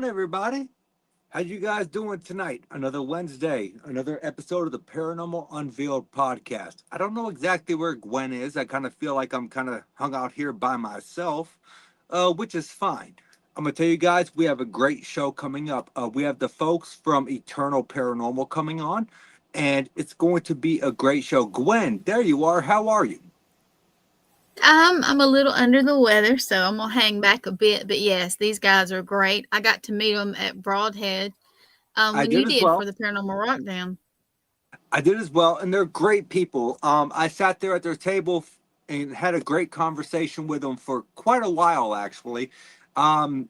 everybody. How you guys doing tonight? Another Wednesday, another episode of the Paranormal Unveiled podcast. I don't know exactly where Gwen is. I kind of feel like I'm kind of hung out here by myself, which is fine. I'm going to tell you guys, we have a great show coming up. We have the folks from Eternal Paranormal coming on, and it's going to be a great show. Gwen, there you are. How are you? I'm a little under the weather, so I'm gonna hang back a bit. But yes, these guys are great. I got to meet them at Broadhead I when did you as did well. for the Paranormal Rockdown. I did as well, and they're great people. I sat there at their table and had a great conversation with them for quite a while, actually. And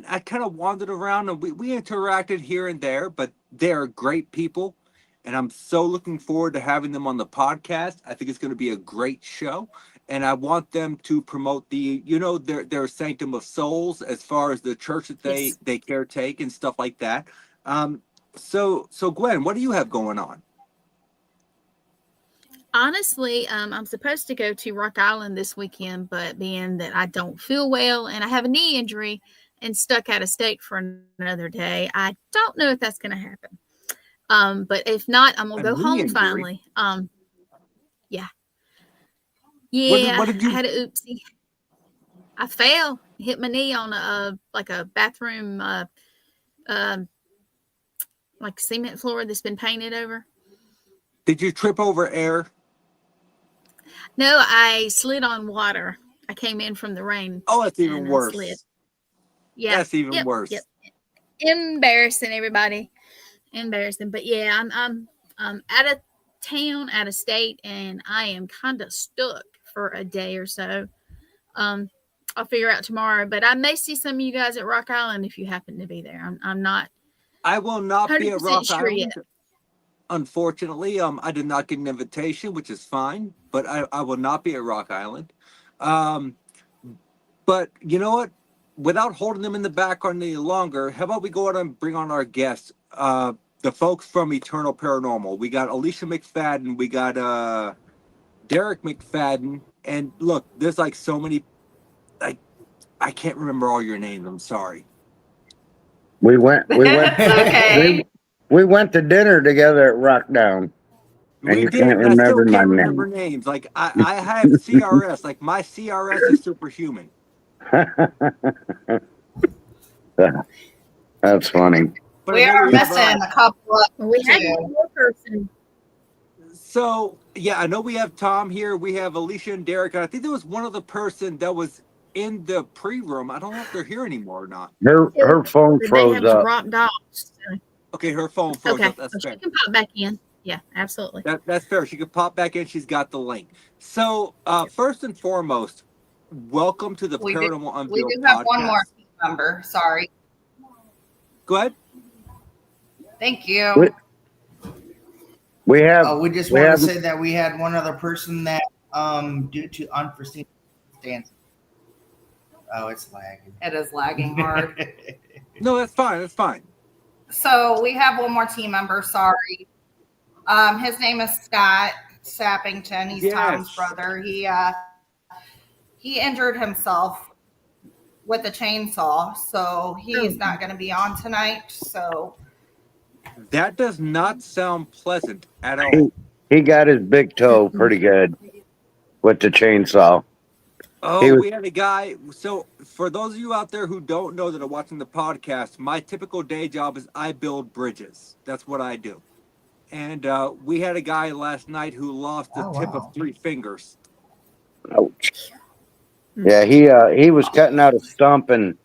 I kind of wandered around and we interacted here and there, but they're great people. And I'm so looking forward to having them on the podcast. I think it's going to be a great show. And I want them to promote their Sanctum of Souls as far as the church that Yes. they caretake and stuff like that. So Gwen, what do you have going on? Honestly, I'm supposed to go to Rock Island this weekend, but being that I don't feel well and I have a knee injury and stuck out of state for another day, I don't know if that's going to happen. But if not, I'm gonna A go knee home injury? finally. Yeah, What yeah. did I you? had a oopsie. I fell, hit my knee on a bathroom um like cement floor that's been painted over. Did you trip over air? No, I slid on water. I came in from the rain Oh, that's even and I slid. worse. Yeah. That's even Yep. Yep. worse. Embarrassing, everybody. Embarrassing. But yeah, I'm out of town, out of state, and I am kind of stuck for a day or so. Um, I'll figure out tomorrow, but I may see some of you guys at Rock Island if you happen to be there. I'm not I will not be at 100% Rock sure yet. Island. Unfortunately, I did not get an invitation, which is fine, but I will not be at Rock Island. Um, but you know what? Without holding them in the background any longer, how about we go out and bring on our guests, the folks from Eternal Paranormal. We got Alicia McFadden, we got Derek McFadden, and look, there's like so many, like I can't remember all your names. I'm sorry. We went Okay. we went to dinner together at Rockdown, and We you did, can't and I still remember my can't remember name. names. Like I have CRS. Like my CRS is superhuman. That's funny. But I We know are we have missing a couple of Well, we had too. one more person. so yeah, I know we have Tom here. We have Alicia and Derek. And I think there was one other person that was in the pre-room. I don't know if they're here anymore or not. Her phone They may froze have up. dropped off. So. Okay, her phone froze Okay, up. That's well, she fair. can pop back in. Yeah, absolutely. That's fair. She could pop back in. She's got the link. So first and foremost, welcome to the We do, Paranormal we Unveiled do have one more podcast. team member. Sorry. Go ahead. Thank you. We have We just we want have to say that we had one other person that, due to unforeseen circumstances. Oh, it's lagging. It is lagging hard. No, that's fine. That's fine. So we have one more team member. Sorry. His name is Scott Sappington. He's Yes. Tom's brother. He injured himself with a chainsaw, so he's not going to be on tonight. So That does not sound pleasant at all. he got his big toe pretty good with the chainsaw. Oh, we had a guy. So, for those of you out there who don't know that are watching the podcast, my typical day job is I build bridges. That's what I do. And we had a guy last night who lost the tip of 3 fingers. Ouch. Yeah, he was cutting out a stump and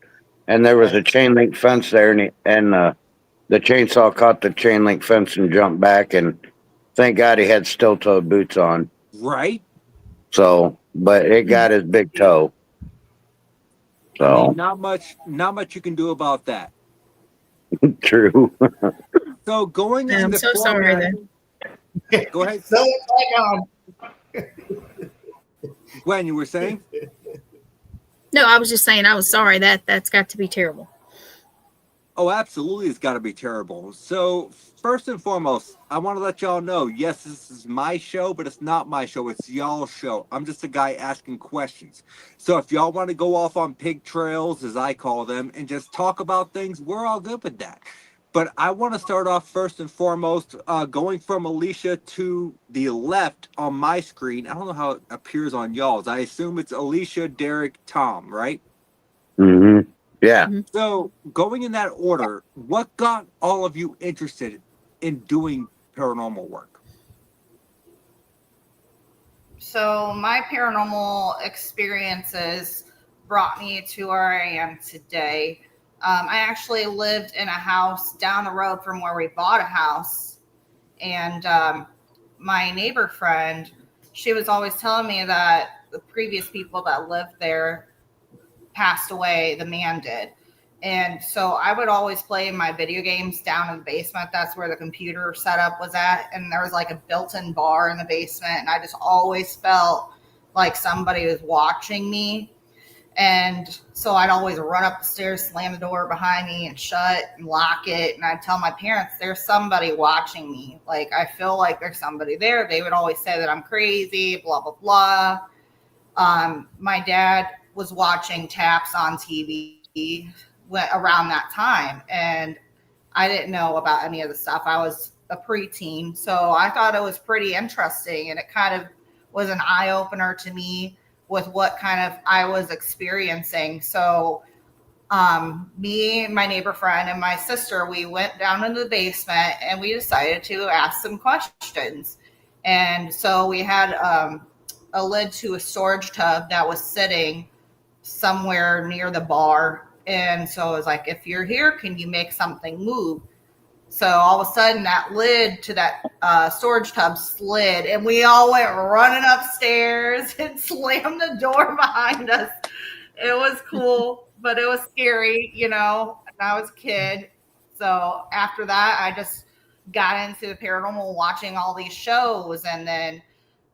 there was a chain link fence there and the chainsaw caught the chain link fence and jumped back, and thank God he had steel toed boots on. Right? So, but it got his big toe. I So mean, not much you can do about that. true. So, going in I'm the so sorry format. then. Go ahead. So it's Gwen, you were saying? No, I was just saying I was sorry. That's got to be terrible. Oh, absolutely, it's got to be terrible. So, first and foremost, I want to let y'all know yes, this is my show, but it's not my show. It's y'all's show. I'm just a guy asking questions. So, if y'all want to go off on pig trails, as I call them, and just talk about things, we're all good with that. But I want to start off first and foremost, going from Alicia to the left on my screen. I don't know how it appears on y'all's. I assume it's Alicia, Derek, Tom, right? Mm-hmm. Yeah. So, going in that order, what got all of you interested in doing paranormal work? So my paranormal experiences brought me to where I am today. I actually lived in a house down the road from where we bought a house, and my neighbor friend, she was always telling me that the previous people that lived there passed away. The man did. And so I would always play my video games down in the basement. That's where the computer setup was at. And there was like a built-in bar in the basement. And I just always felt like somebody was watching me. And so I'd always run up the stairs, slam the door behind me and shut and lock it. And I'd tell my parents, there's somebody watching me. Like, I feel like there's somebody there. They would always say that I'm crazy, blah, blah, blah. My dad was watching Taps on TV around that time, and I didn't know about any of the stuff. I was a preteen, so I thought it was pretty interesting, and it kind of was an eye-opener to me with what kind of I was experiencing. So me, my neighbor friend, and my sister, we went down into the basement and we decided to ask some questions. And so we had a lid to a storage tub that was sitting somewhere near the bar. And so it was like, if you're here, can you make something move? So all of a sudden that lid to that storage tub slid, and we all went running upstairs and slammed the door behind us. It was cool, but it was scary, you know, and I was a kid. So after that, I just got into the paranormal, watching all these shows, and then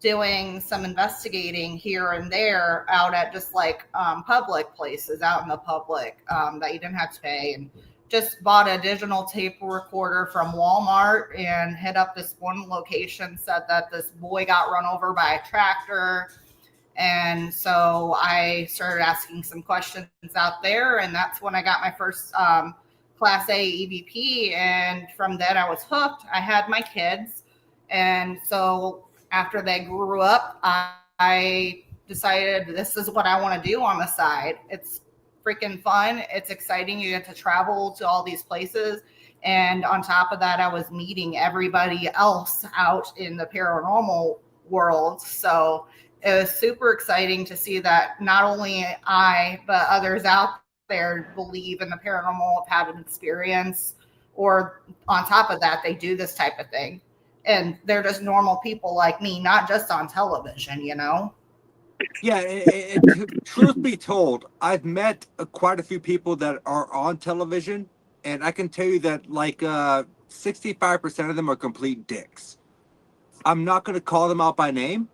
doing some investigating here and there out at just like public places out in the public that you didn't have to pay, and just bought a digital tape recorder from Walmart and hit up this one location, said that this boy got run over by a tractor. And so I started asking some questions out there, and that's when I got my first Class A EVP. And from then I was hooked. I had my kids. And so after they grew up, I decided this is what I want to do on the side. It's freaking fun. It's exciting. You get to travel to all these places. And on top of that, I was meeting everybody else out in the paranormal world. So it was super exciting to see that not only I, but others out there believe in the paranormal, have had an experience, or on top of that, they do this type of thing. And they're just normal people like me, not just on television, you know? Yeah, truth be told, I've met quite a few people that are on television, and I can tell you that like 65% of them are complete dicks. I'm not going to call them out by name,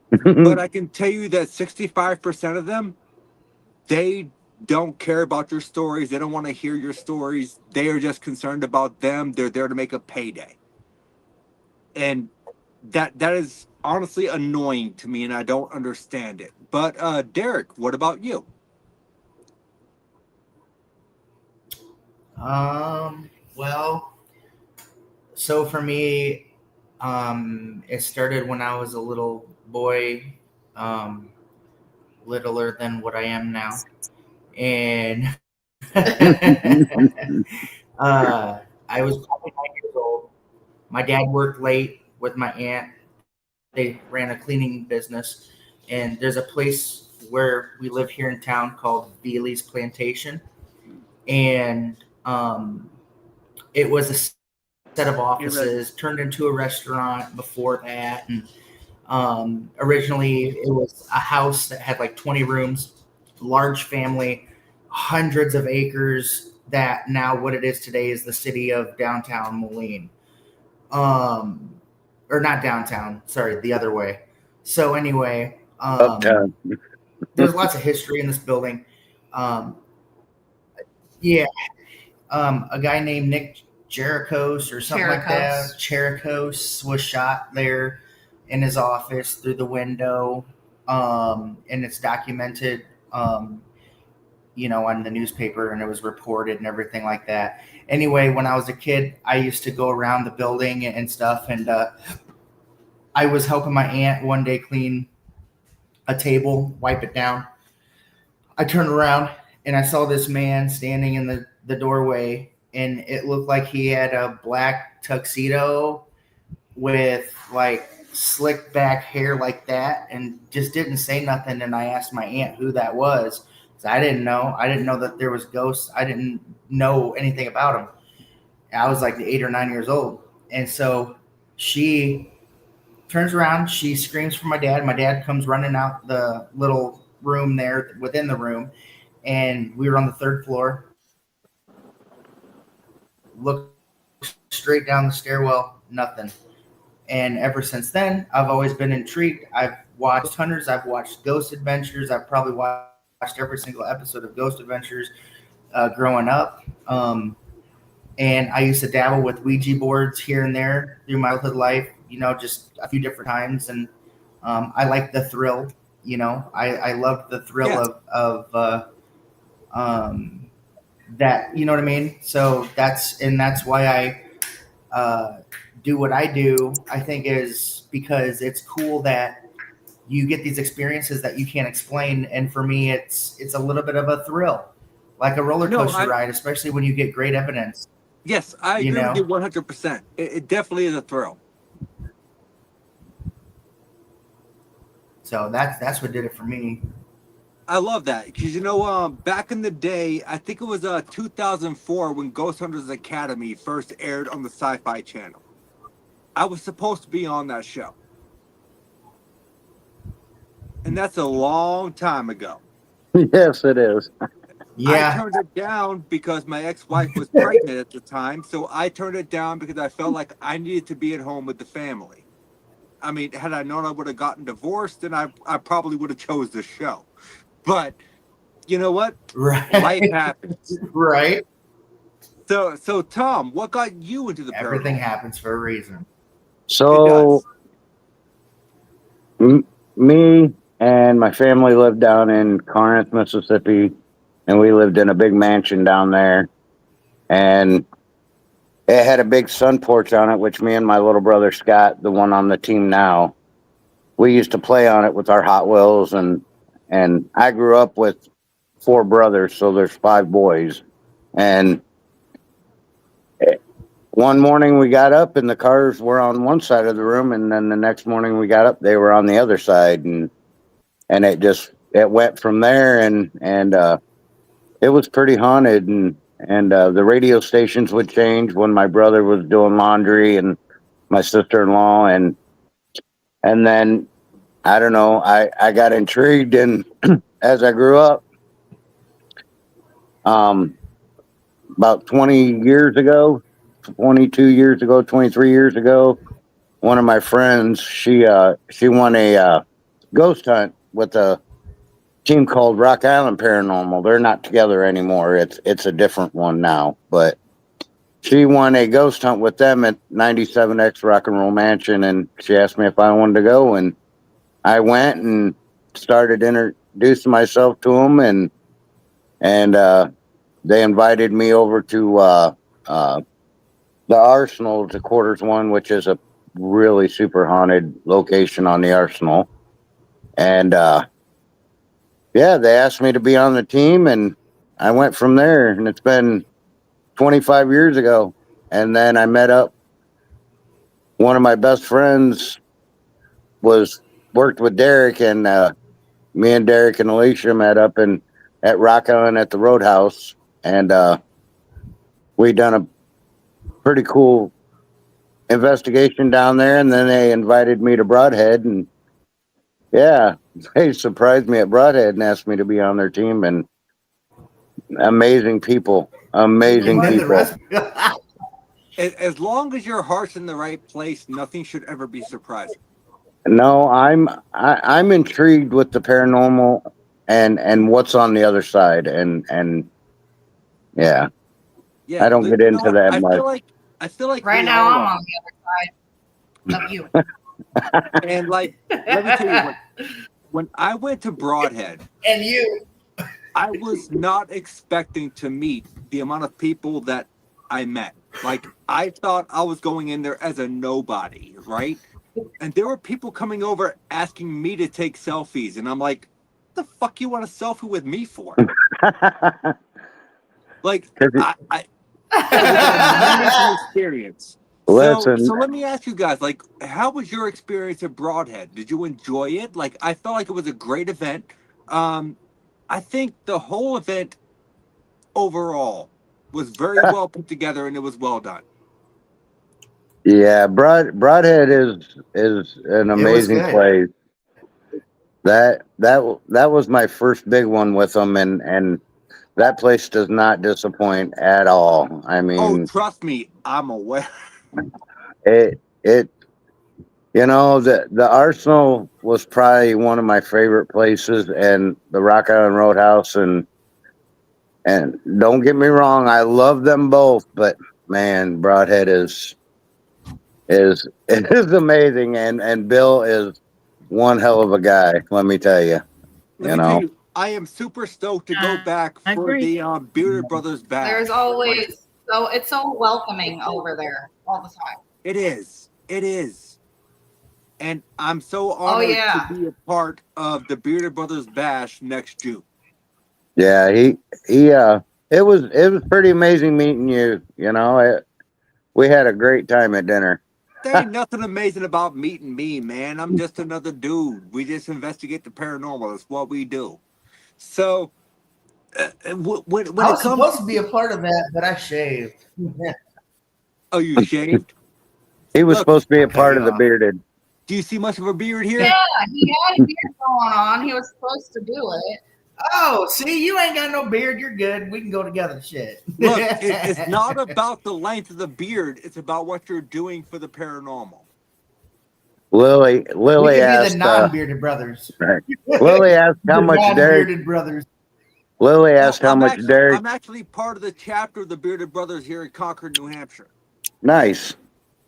but I can tell you that 65% of them, they don't care about your stories. They don't want to hear your stories. They are just concerned about them. They're there to make a payday. And that is honestly annoying to me, and I don't understand it. But Derek, what about you? Well, so for me, it started when I was a little boy, littler than what I am now. And I was probably 9 years old. My dad worked late with my aunt. They ran a cleaning business. And there's a place where we live here in town called Beely's Plantation. And it was a set of offices turned into a restaurant before that. And originally it was a house that had like 20 rooms, large family, hundreds of acres, that now what it is today is the city of downtown Moline. Or not downtown, sorry, the other way. So anyway, Uptown. there's lots of history in this building. Yeah. A guy named Nick Jerichos or something like that. Jerichos was shot there in his office through the window, and it's documented, you know, on the newspaper, and it was reported and everything like that. Anyway, when I was a kid, I used to go around the building and stuff, and I was helping my aunt one day clean a table, wipe it down. I turned around and I saw this man standing in the doorway, and it looked like he had a black tuxedo with like slick back hair like that, and just didn't say nothing. And I asked my aunt who that was. I didn't know. I didn't know that there was ghosts. I didn't know anything about them. I was like 8 or 9 years old. And so she turns around, she screams for my dad. My dad comes running out the little room there within the room, and we were on the 3rd floor. Look straight down the stairwell, nothing. And ever since then, I've always been intrigued. I've watched Hunters, I've watched Ghost Adventures, I've probably watched every single episode of Ghost Adventures growing up. And I used to dabble with Ouija boards here and there through my childhood life, you know, just a few different times. And I like the thrill, you know, I loved the thrill of that, you know what I mean? So that's why I do what I do, I think, is because it's cool that you get these experiences that you can't explain. And for me, it's a little bit of a thrill, like a roller coaster ride, especially when you get great evidence. Yes, I agree with you 100%. It definitely is a thrill. So that's what did it for me. I love that because, you know, back in the day, I think it was 2004 when Ghost Hunters Academy first aired on the Sci-Fi Channel. I was supposed to be on that show. And that's a long time ago. Yes, it is. Yeah. I turned it down because my ex-wife was pregnant at the time. So I turned it down because I felt like I needed to be at home with the family. I mean, had I known I would have gotten divorced, then I probably would have chose the show. But you know what? Right. Life happens. Right. So Tom, what got you into the paranormal? Everything happens for a reason. So me and my family lived down in Corinth, Mississippi, and we lived in a big mansion down there. And it had a big sun porch on it, which me and my little brother Scott, the one on the team now, we used to play on it with our Hot Wheels. And I grew up with 4 brothers, so there's 5 boys. And one morning we got up and the cars were on one side of the room, and then the next morning we got up, they were on the other side, and it went from there, and it was pretty haunted, and the radio stations would change when my brother was doing laundry and my sister-in-law, and then I don't know, I got intrigued, and as I grew up, about 20 years ago, 22 years ago, 23 years ago, one of my friends, she won a ghost hunt with a team called Rock Island Paranormal. They're not together anymore. It's a different one now, but she won a ghost hunt with them at 97X Rock and Roll Mansion, and she asked me if I wanted to go, and I went and started introducing myself to them, and they invited me over to the Arsenal to Quarters 1, which is a really super haunted location on the Arsenal. And yeah, they asked me to be on the team, and I went from there, and it's been 25 years ago. And then I met up, one of my best friends worked with Derek, and me and Derek and Alicia met up at Rock Island at the Roadhouse, and we done a pretty cool investigation down there, and then they invited me to Broadhead, and yeah, they surprised me at Broadhead and asked me to be on their team, and amazing people. As long as your heart's in the right place, nothing should ever be surprising. No, I'm intrigued with the paranormal and what's on the other side, and yeah. Yeah, I don't but get you know into what? that I much. feel like Right we now, all I'm are. on the other side of you. And like, let me tell you what. When I went to Broadhead, And you. I was not expecting to meet the amount of people that I met. Like, I thought I was going in there as a nobody, right? And there were people coming over asking me to take selfies, and I'm like, "What the fuck you want a selfie with me for?" Like, 'Cause it was an amazing experience. listen, So let me ask you guys, like, how was your experience at Broadhead? Did you enjoy it? Like, I felt like it was a great event. Um, I think the whole event overall was very well put together and it was well done. yeah, Broadhead is an It was amazing good. place. That was my first big one with them, and that place does not disappoint at all. I Oh, mean, trust me, I'm aware. it the Arsenal was probably one of my favorite places, and the Rock Island Roadhouse, and don't get me wrong, I love them both, but man, Broadhead is it is amazing, and Bill is one hell of a guy, let me tell you. Let You me tell know, you, I am super stoked to go back I for agree. the Bearded Brothers There's bash. Like, always it's so welcoming over there all the time. it is, and I'm so Oh honored to yeah. be a part of the Bearded Brothers bash next June. yeah, he it was pretty amazing meeting you. We had a great time at dinner. There ain't nothing amazing about meeting me, man. I'm just another dude. We just investigate the paranormal. That's what we do. So, when I it was comes, supposed to be a part of that, but I shaved. oh, you shaved? He was Look, supposed to be I a cut part you of the off. bearded. do you see much of a beard Yeah, here? he had a beard going on. He was supposed to do it. Oh, see, you ain't got no beard. You're good. We can go together. Shit. Look, it's not about the length of the beard. It's about what you're doing for the paranormal. We Lily could be the asked. non-bearded brothers. Right. Lily asked how The much Derek. non-bearded brothers. Lily No, asked how much Derek. I'm actually part of the chapter of the Bearded Brothers here in Concord, New Hampshire. Nice,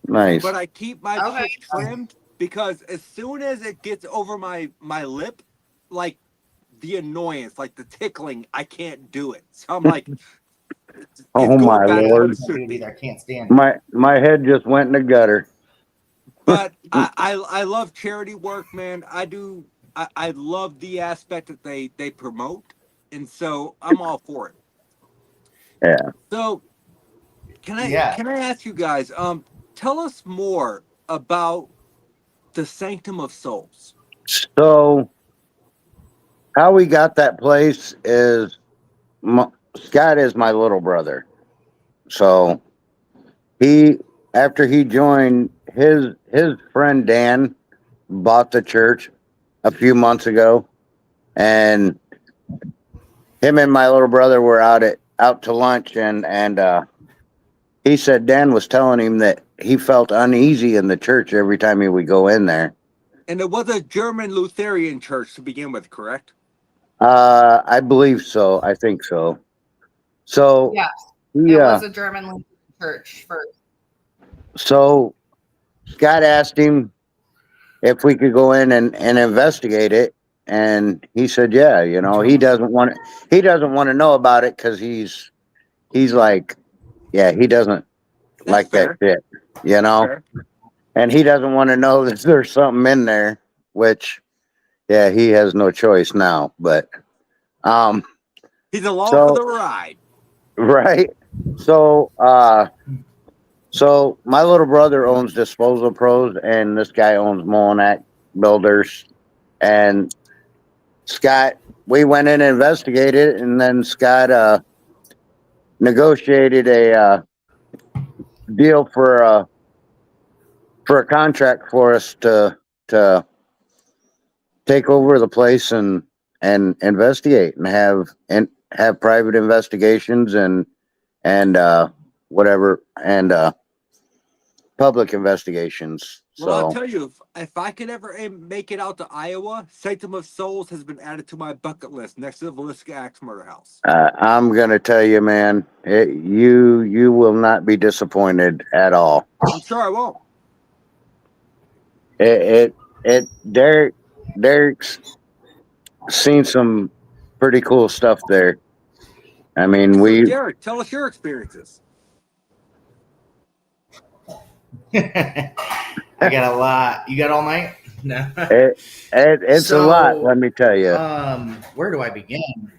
nice. But I keep my Okay. shit trimmed because as soon as it gets over my lip, like the annoyance, like the tickling, I can't do it. So I'm like, it's Oh going my back to what lord, it should be. I can't stand it. my head just went in the gutter. But I love charity work, man. I love the aspect that they promote, and so I'm all for it. Yeah. So Yeah. can I ask you guys, tell us more about the Sanctum of Souls. So how we got that place is Scott is my little brother. So he after he joined his friend Dan bought the church a few months ago, and him and my little brother were out to lunch, and he said Dan was telling him that he felt uneasy in the church every time he would go in there. And it was a German Lutheran church to begin with, correct? I believe so. I think so. So Yes, he it was a German Lutheran church first. so Scott asked him if we could go in and investigate it, and he said, "Yeah, he doesn't want to know about it because he's like, yeah, he doesn't That's like that fair. shit, That's fair. and he doesn't want to know that there's something in there, which, yeah, he has no choice now, but um, He's along for so the ride. right, so so my little brother owns Disposal Pros, and this guy owns Molinak Builders, and Scott, we went in and investigated, and then Scott negotiated a deal for a contract for us to take over the place and investigate and have private investigations and whatever, and public investigations. Well, I'll So tell you, if I could ever make it out to Iowa, Sanctum of Souls has been added to my bucket list next to the Villisca Axe Murder House. I'm gonna tell you, man, you will not be disappointed at all. I'm sure I won't. Derek's seen some pretty cool stuff there. I mean, So, Derek, tell us your experiences. I got a lot. You got all night? No. It's a lot, let me tell you. Where do I begin?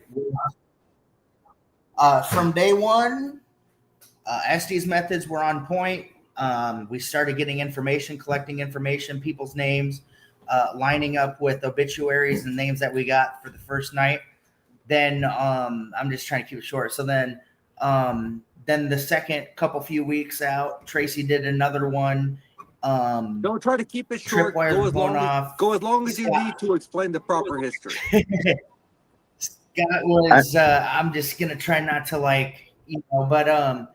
From day one, SD's methods were on point. We started getting information, collecting information, people's names, lining up with obituaries and names that we got for the first night. Then I'm just trying to keep it short. So then the second few weeks out, Tracy did another one. Don't try to keep it short. Go as long as you need to explain the proper history. Scott was. I'm just gonna try not to but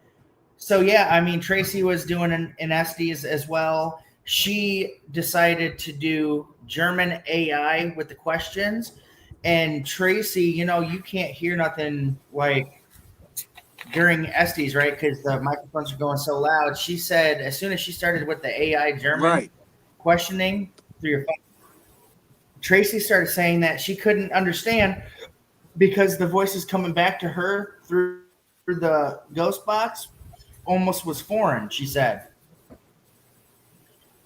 so yeah, I mean Tracy was doing an SDs as well. She decided to do German AI with the questions, and Tracy, you can't hear nothing during SDs, right? Because the microphones are going so loud. She said as soon as she started with the AI German questioning through your phone, Tracy started saying that she couldn't understand because the voices coming back to her through the ghost box almost was foreign, she said.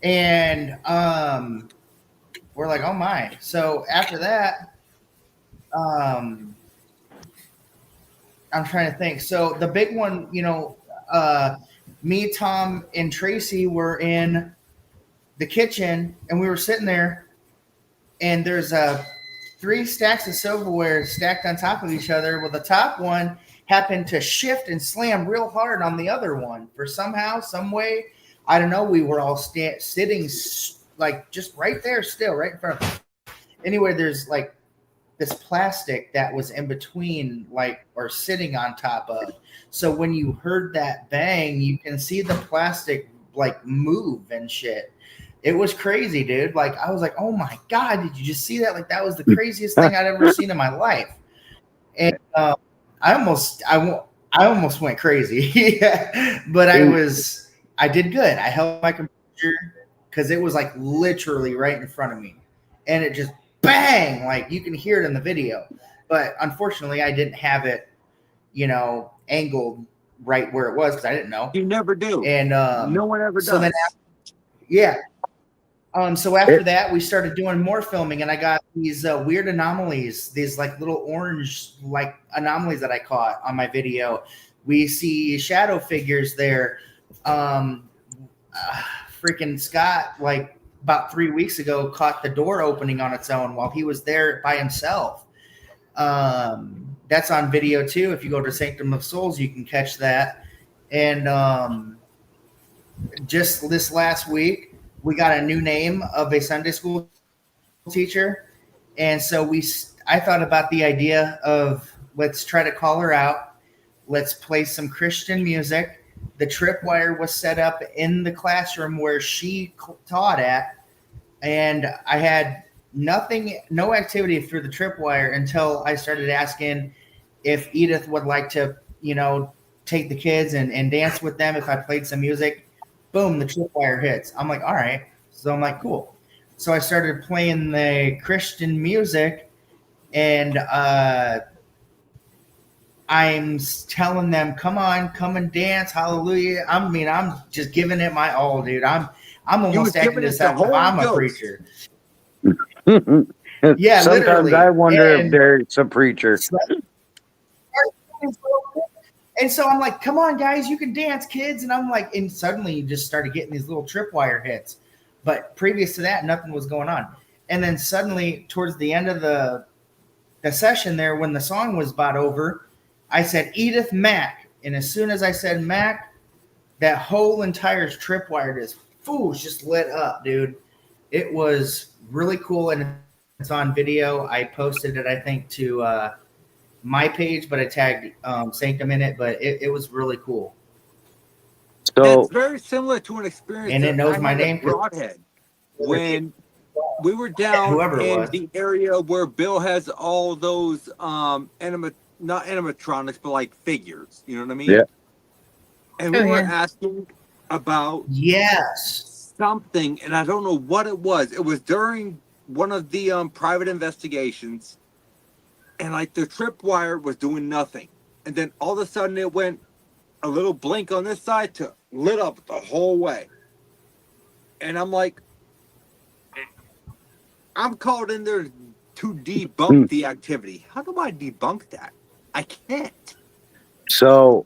And we're like, oh my. So after that, I'm trying to think. So the big one, me, Tom, and Tracy were in the kitchen, and we were sitting there, and there's 3 stacks of silverware stacked on top of each other. Well, the top one happened to shift and slam real hard on the other one. For somehow, some way, I don't know, we were all sitting just right there still, right in front of us. Anyway, there's this plastic that was in between or sitting on top of. So when you heard that bang, you can see the plastic move and shit. It was crazy, dude. I was like, oh my God, did you just see that? That was the craziest thing I'd ever seen in my life. And I almost went crazy. Yeah. But I did good. I held my computer because it was literally right in front of me. And it just bang, you can hear it in the video. But unfortunately, I didn't have it, angled right where it was because I didn't know. You never do. And no one ever does. So then so after that, we started doing more filming, and I got these weird anomalies, these little orange anomalies that I caught on my video. We see shadow figures there. Freaking Scott, about 3 weeks ago, caught the door opening on its own while he was there by himself. That's on video too. If you go to Sanctum of Souls, you can catch that. And just this last week, we got a new name of a Sunday school teacher. And so I thought about the idea of let's try to call her out. Let's play some Christian music. The tripwire was set up in the classroom where she taught at. And I had no activity through the tripwire until I started asking if Edith would like to, take the kids and dance with them if I played some music. Boom, the tripwire hits. I'm like, all right. So I'm like, cool. So I started playing the Christian music, and I'm telling them, come on, come and dance, hallelujah. I'm just giving it my all, dude. I'm almost acting this out if I'm a preacher. Yeah, sometimes literally. I wonder if Derek's a preacher. And so I'm like, come on, guys, you can dance, kids. And I'm like, and suddenly you just started getting these little tripwire hits. But previous to that, nothing was going on. And then suddenly, towards the end of the session there, when the song was about over, I said, Edith Mac. And as soon as I said Mac, that whole entire tripwire just lit up, dude. It was really cool. And it's on video. I posted it, I think, to my page, but I tagged Sanctum in it. But it was really cool. That's So very similar to an experience And it that knows I my had name at 'cause Broadhead when we were down whoever it in was. the area where Bill has all those not animatronics, but like figures. You know what I mean? yeah. And Oh, we were yeah. asking about Yes. something, and I don't know what it was. It was during one of the private investigations, and like the tripwire was doing nothing, and then all of a sudden it went a little blink on this side to lit up the whole way, and I'm like, I'm called in there to debunk the activity. How do I debunk that? I can't. So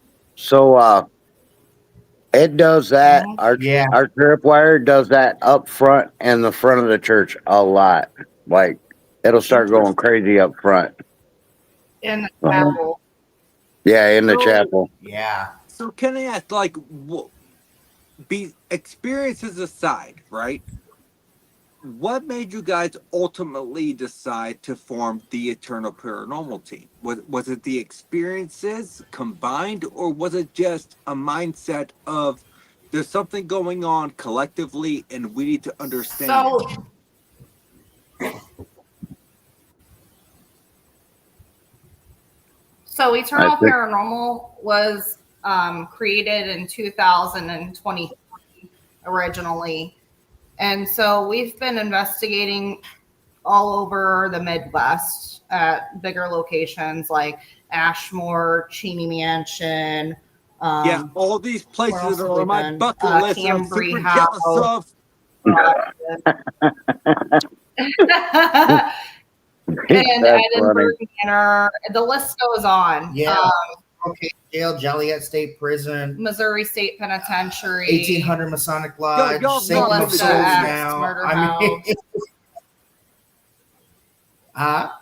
it does that. Yeah. Our tripwire does that up front and the front of the church a lot. Like it'll start going crazy up front. In the Uh-huh. chapel. Yeah, in the So- chapel. Yeah. So can I ask, like, be experiences aside, right? What made you guys ultimately decide to form the Eternal Paranormal team? Was it the experiences combined, or was it just a mindset of there's something going on collectively and we need to understand it? So Eternal I think- Paranormal was created in 2023 originally. And so we've been investigating all over the Midwest at bigger locations like Ashmore, Cheney Mansion. Yeah, all these places where else that have are we on my been? bucket list that I'm Cambry super House. jealous of. And That's Edinburgh Manor. The list goes on. Yeah. Okay. Jail, Joliet State Prison, Missouri State Penitentiary. 1800 Masonic Lodge, y'all Sanctum know of the Souls Joliet now. Murder I mean,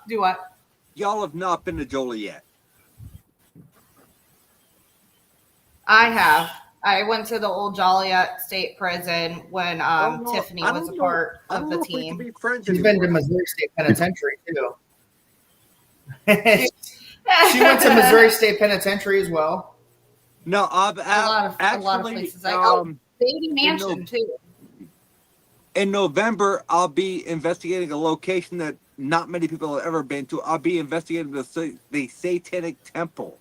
Do what? Y'all have not been to Joliet. I have. I went to the old Joliet State Prison when Oh, no, Tiffany I was a don't know- part I of don't the know if we can team. be friends she's been to anymore. Missouri State Penitentiary too. She went to Missouri State Penitentiary as well. No, I've a lot of actually places. Baby Mansion too. in November, I'll be investigating a location that not many people have ever been to. I'll be investigating the Satanic Temple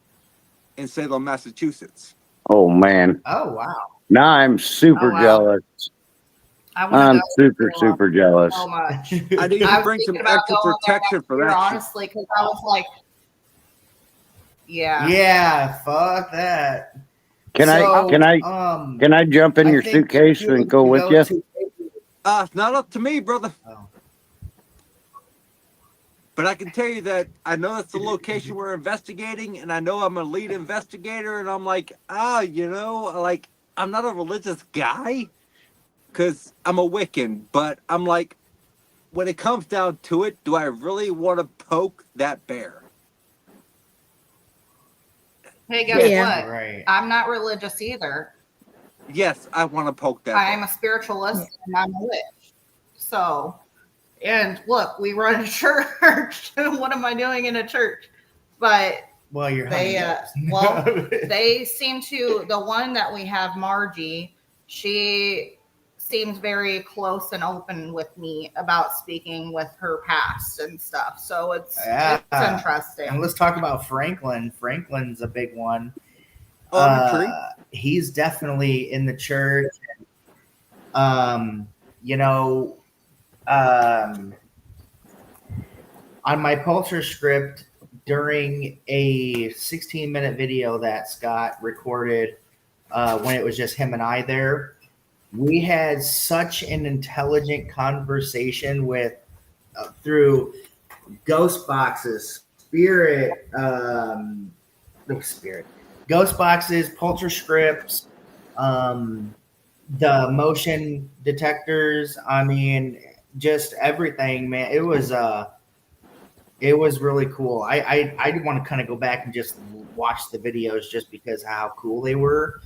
in Salem, Massachusetts. Oh man. Oh wow. Now I'm super Oh, wow. jealous. I want I'm to go super jealous. so much. I need I to was bring some thinking about extra going there protection next for year, that shit. honestly, because I was like, yeah. Yeah, fuck that. Can So, can I jump in I your think suitcase you and go would with you? to- It's not up to me, brother. Oh. But I can tell you that I know that's the location we're investigating, and I know I'm a lead investigator, and I'm like, like, I'm not a religious guy, because I'm a Wiccan, but I'm like, when it comes down to it, do I really want to poke that bear? Hey, guess Yeah. what? Right. I'm not religious either. Yes, I want to poke that I am bear. a spiritualist and I'm a witch. So, and look, we run a church. What am I doing in a church? But Well, you're they, they seem to, the one that we have, Margie, she seems very close and open with me about speaking with her past and stuff. So it's interesting. And let's talk about Franklin. Franklin's a big one. Oh, I'm intrigued. He's definitely in the church. On my Pulsar script, during a 16-minute video that Scott recorded when it was just him and I there, we had such an intelligent conversation with through ghost boxes, ghost boxes, Pulsar scripts, the motion detectors. I mean, just everything, man. It was really cool. I want to kind of go back and just watch the videos just because of how cool they were.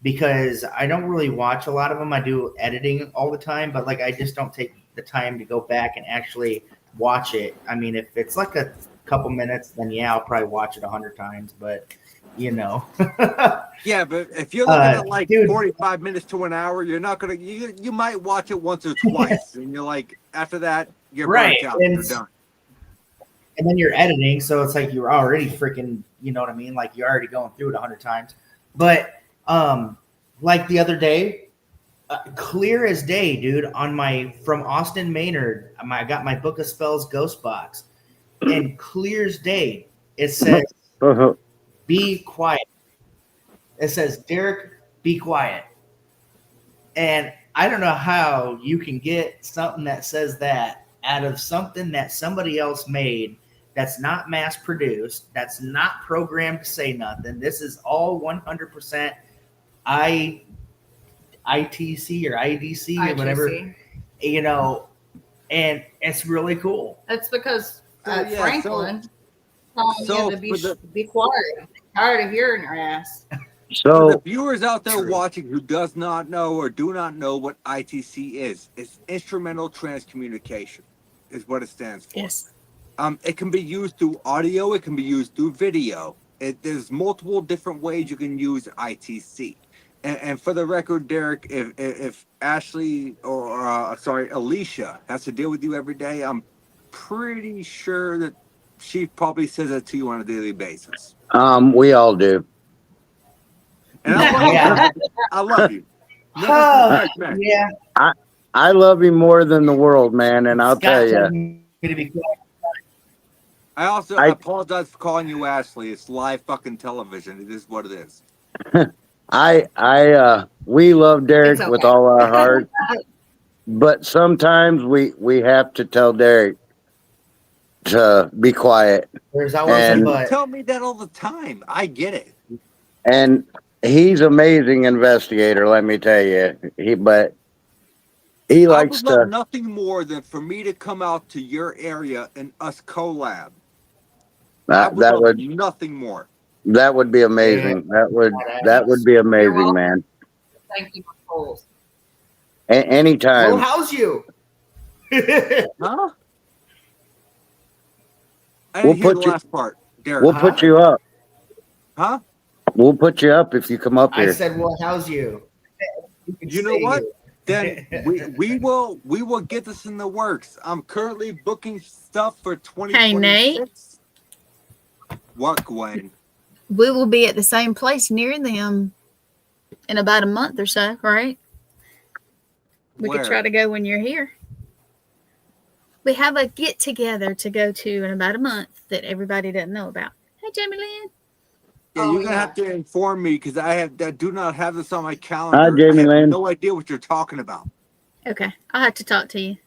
Because I don't really watch a lot of them. I do editing all the time, but like I just don't take the time to go back and actually watch it. I mean, if it's like a couple minutes, then yeah, I'll probably watch it 100 times. But you know. Yeah, but if you're looking at like dude. 45 minutes to an hour, you're not gonna. You might watch it once or twice, and you're like, after that, you're Right, burnt out. and You're done. And then you're editing, so it's like you're already freaking, you know what I mean? Like you're already going through it 100 times. But like the other day, clear as day, dude, on my from Austin Maynard, I got my Book of Spells ghost box, and clear as day, it says, "Be quiet." It says, "Derek, be quiet." And I don't know how you can get something that says that out of something that somebody else made that's not mass produced, that's not programmed to say nothing. This is all 100% ITC or IDC or whatever, you know, and it's really cool. That's because Yeah, Franklin telling so you to be quiet. I'm tired of hearing your ass. For the So viewers out there True. watching who does not know or do not know what ITC is, it's instrumental transcommunication, is what it stands for. Yes. It can be used through audio. It can be used through video. There's multiple different ways you can use ITC. And for the record, Derek, if Ashley or Alicia has to deal with you every day, I'm pretty sure that she probably says that to you on a daily basis. we all do. And I love Yeah. you. I love you. Never Oh, disrespect me. yeah. I love you more than the world, man, and I'll Scott tell told you. me to be quiet. I also I- apologize for calling you Ashley. It's live fucking television. It is what it is. We love Derek It's with okay. all our heart, but sometimes we have to tell Derek to be quiet, There's always And- a You but. tell me that all the time. I get it. and he's amazing investigator. Let me tell you, he I likes would love to. nothing more than for me to come out to your area and us collab. I That would love would nothing more. be amazing. That would be amazing, welcome. man. Thank you for calls. We'll Anytime. house you. Huh? I We'll didn't hear put the you- last part. Derek. We'll put you up. Huh? We'll put you up if you come up I here. said we'll house you. Can You know stay what? here. Then we will get this in the works. I'm currently booking stuff for 2026. What, Gwen? We will be at the same place near them in about a month or so, right? We Where? could try to go when you're here. We have a get together to go to in about a month that everybody doesn't know about. Hey, Jamie Lynn. Yeah, Oh, you're gonna yeah. have to inform me because I do not have this on my calendar. Hi, Jamie I have Lynn. no idea what you're talking about. Okay, I'll have to talk to you.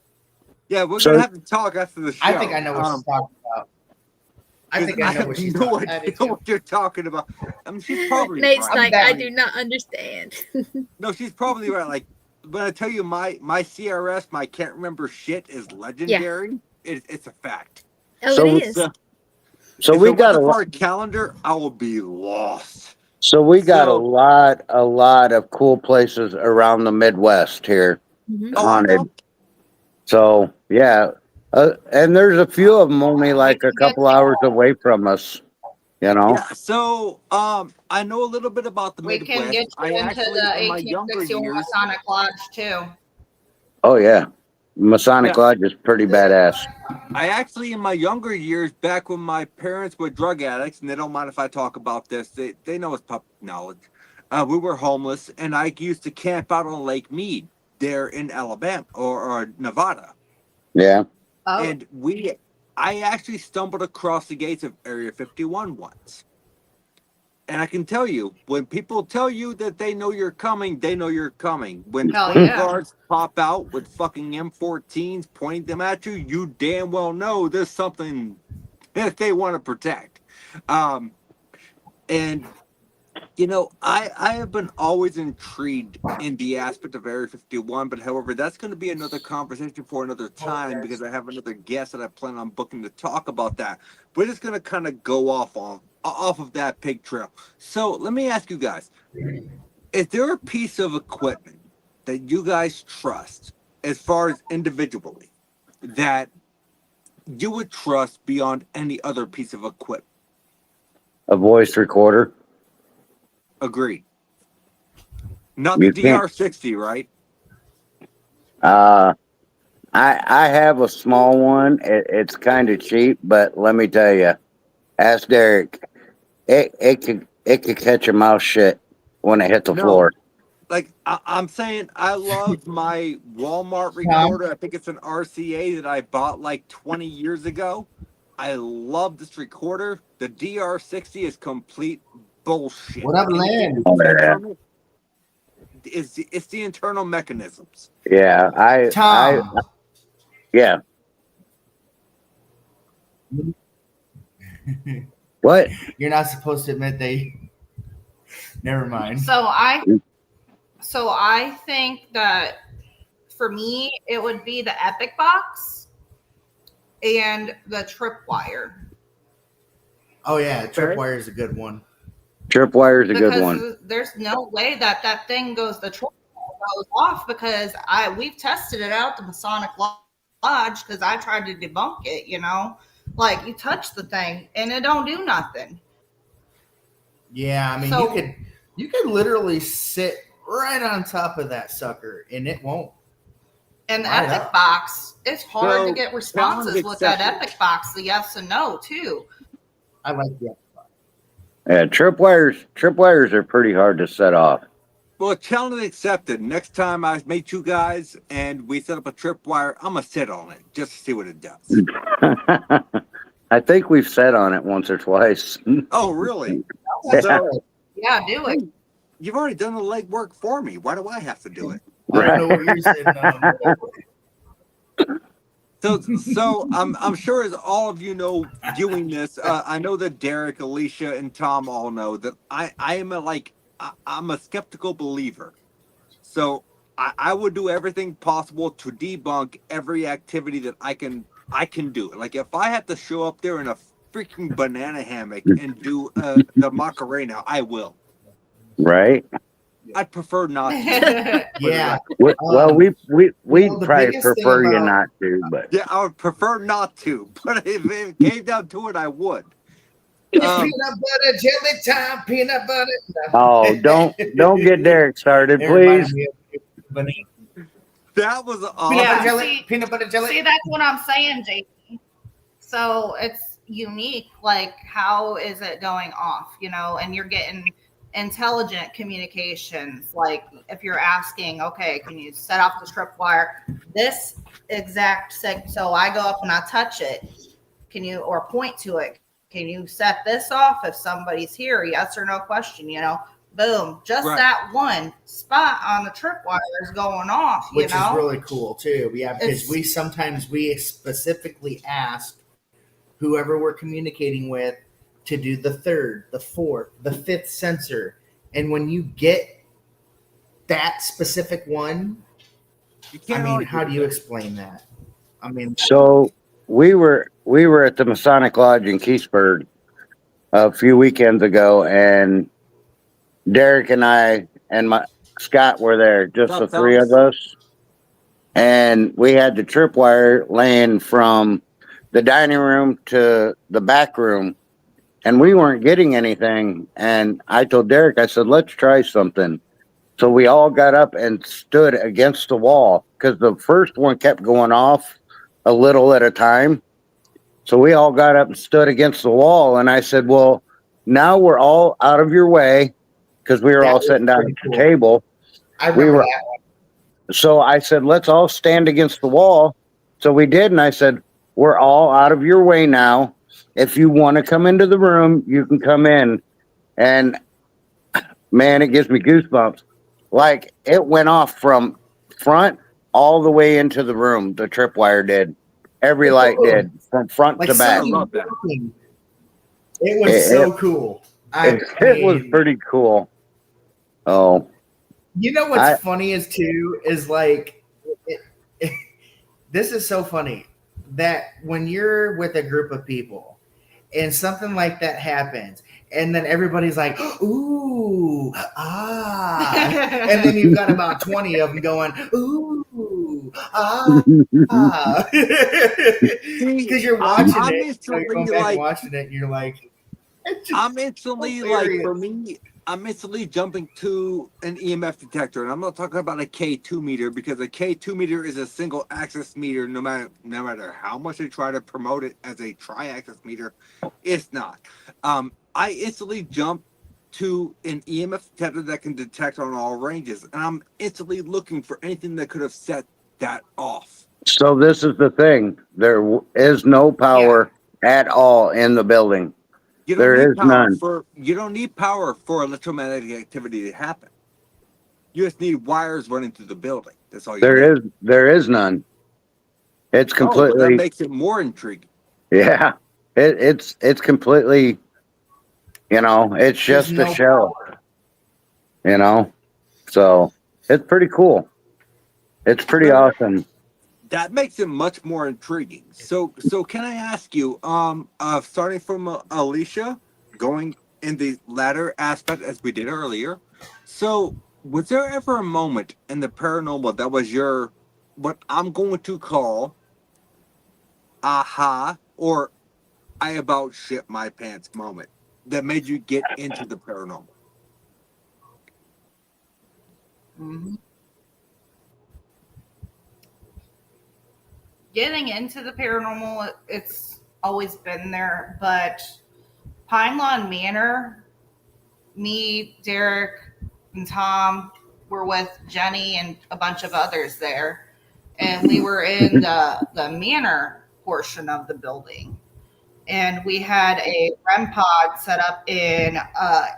Yeah, we're So- gonna have to talk after the show. I think I know what she's talking about. I think I know what she's have no talking about. I do idea too. what you're talking about. I mean, she's probably Nate's right. like, down. I do not understand. No, she's probably right. Like, when I tell you my CRS, my can't remember shit is legendary. It's a fact. Oh, So- it is. So if we it got a wasn't lot. for a calendar, I will be lost. So we got So- a lot of cool places around the Midwest here. Mhm. Oh, I Haunted. know. So yeah, and there's a few of them only like a couple hours away from us. You know. Yeah. So, I know a little bit about the We Midwest. can get I you into actually, the in my younger 1861 years, Masonic Lodge too. Oh yeah, Masonic Yeah. Lodge is pretty badass. I actually, in my younger years, back when my parents were drug addicts, and they don't mind if I talk about this, they know it's public knowledge. We were homeless, and I used to camp out on Lake Mead there in Alabama or Nevada. Yeah. Oh, And I actually stumbled across the gates of Area 51 once. And I can tell you, when people tell you that they know you're coming, they know you're coming. When Hell 20 yeah. guards pop out with fucking M14s pointing them at you, you damn well know there's something that they want to protect. And you know, I have been always intrigued in the aspect of Area 51, but however, that's going to be another conversation for another time because I have another guest that I plan on booking to talk about that. We're just going to kind of go off of that pig trail. So let me ask you guys, is there a piece of equipment that you guys trust as far as individually that you would trust beyond any other piece of equipment? A voice recorder. Agree. Not You the can't. DR60, right? I have a small one. It's kind of cheap, but let me tell you, ask Derek. It could catch a mouse shit when it hit the No. floor. Like I'm saying, I love my Walmart Tom? recorder. I think it's an RCA that I bought like 20 years ago. I love this recorder. The DR60 is complete bullshit. What up, And Lynn? Oh, yeah. It's the internal mechanisms. Yeah, Tom, yeah. What? you're not supposed to admit they. Never mind. So I think that for me it would be the Epic box and the tripwire. Oh yeah, tripwire is a good one. Tripwire's a good Because one. there's no way that thing goes, the tripwire goes off, because we've tested it out, the Masonic Lodge, because I tried to debunk it, you know. Like, you touch the thing and it don't do nothing. Yeah, I mean, So- you could literally sit right on top of that sucker and it won't. And the Right Epic up. box, it's hard So, to get responses challenge with that accepted. Epic box, the yes and no too. I like that. Yeah, tripwires are pretty hard to set off. Well, challenge accepted. Next time I meet you guys and we set up a tripwire, I'm gonna sit on it just to see what it does. I think we've sat on it once or twice. Oh, really? Yeah. So Yeah, do it. you've already done the legwork for me. Why do I have to do it? I don't know what you're saying. So I'm sure as all of you know, viewing this, I know that Derek, Alicia, and Tom all know that I'm a skeptical believer. So I would do everything possible to debunk every activity that I can do. Like if I had to show up there in a freaking banana hammock and do the Macarena, I will. Right? I'd prefer not to. Yeah. Well, we'd well, the probably biggest thing prefer you about- not to, but Yeah, I would prefer not to, but if it came down to it, I would. It's peanut butter jelly time, peanut butter. oh, don't get Derek started, It reminded please. me of Bunny. That was Peanut awesome. Yeah, butter jelly. see- Peanut butter jelly. See, that's what I'm saying, JP. So it's unique. Like, how is it going off? You know, and you're getting intelligent communications. Like, if you're asking, okay, can you set off the tripwire? This exact so I go up and I touch it. Can you, or point to it? Can you set this off if somebody's here? Yes or no question, you know? Boom. Just Right. that one spot on the tripwire is going off, you Which know? is really cool too. Yeah, because It's- we specifically ask whoever we're communicating with to do the third, the fourth, the fifth sensor. And when you get that specific one, You I can't mean, argue how do with you that. explain that? I mean, So we were at the Masonic Lodge in Keithsburg a few weekends ago, and Derek and I and Scott were there, just What's the up, three of fellas? us, and we had the tripwire laying from the dining room to the back room, and we weren't getting anything. And I told Derek, I said, let's try something. So we all got up and stood against the wall because the first one kept going off a little at a time. So we all got up and stood against the wall. And I said, well, now we're all out of your way, because we were That all was sitting down pretty at the cool. table. I remember were- that one. So I said, let's all stand against the wall. So we did. And I said, we're all out of your way now. If you want to come into the room, you can come in. And man, it gives me goosebumps. Like, it went off from front all the way into the room. The tripwire did. Every light did, from front Like to back. something love that. working. It was so cool. It was pretty cool. Oh, You know what's I- funny is too is like this is so funny that when you're with a group of people and something like that happens, and then everybody's like, "Ooh, ah," and then you've got about 20 of them going, "Ooh, ah," because you're watching I'm it, instantly you're going back and like- watching it, and you're like, it's just I'm instantly like, hilarious. for me, I'm instantly jumping to an EMF detector, and I'm not talking about a K2 meter because a K2 meter is a single axis meter. No matter how much they try to promote it as a tri-axis meter, it's not. I instantly jump to an EMF detector that can detect on all ranges, and I'm instantly looking for anything that could have set that off. So this is the thing. There is no power at all in the building. You don't There need is power none. for electromagnetic activity to happen. You just need wires running through the building. That's all you need. There is none. It's Oh, well, that completely, makes it more intriguing. yeah. It's completely, it's There's just a no shell, power. So it's pretty cool. It's pretty awesome. That makes it much more intriguing. So can I ask you, starting from Alicia, going in the latter aspect as we did earlier. So, was there ever a moment in the paranormal that was your, what I'm going to call, aha, or I about shit my pants moment that made you get into the paranormal? Mhm. Getting into the paranormal, it's always been there, but Pine Lawn Manor, me, Derek, and Tom were with Jenny and a bunch of others there, and we were in the manor portion of the building, and we had a REM pod set up in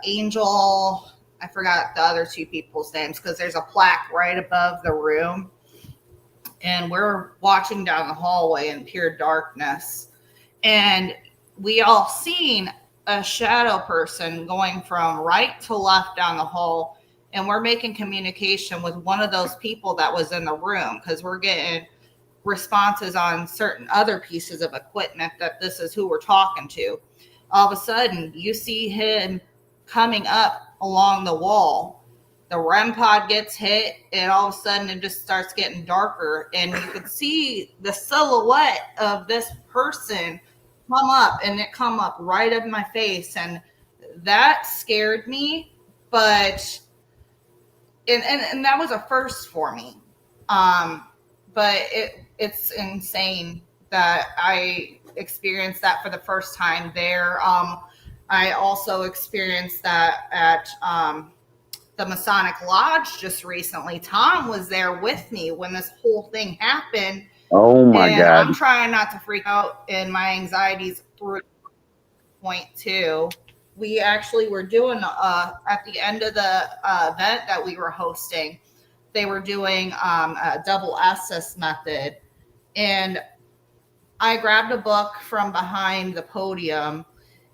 Angel. I forgot the other two people's names because there's a plaque right above the room, and we're watching down the hallway in pure darkness, and we all seen a shadow person going from right to left down the hall, and we're making communication with one of those people that was in the room because we're getting responses on certain other pieces of equipment that this is who we're talking to. All of a sudden you see him coming up along the wall, the REM pod gets hit, and all of a sudden it just starts getting darker, and you could see the silhouette of this person come up, and it come up right up my face, and that scared me. But and that was a first for me. But it's insane that I experienced that for the first time there. I also experienced that at the Masonic Lodge just recently. Tom was there with me when this whole thing happened. Oh my And God. I'm trying not to freak out in my anxieties through point two. We actually were doing at the end of the event that we were hosting, they were doing a double SS method, and I grabbed a book from behind the podium,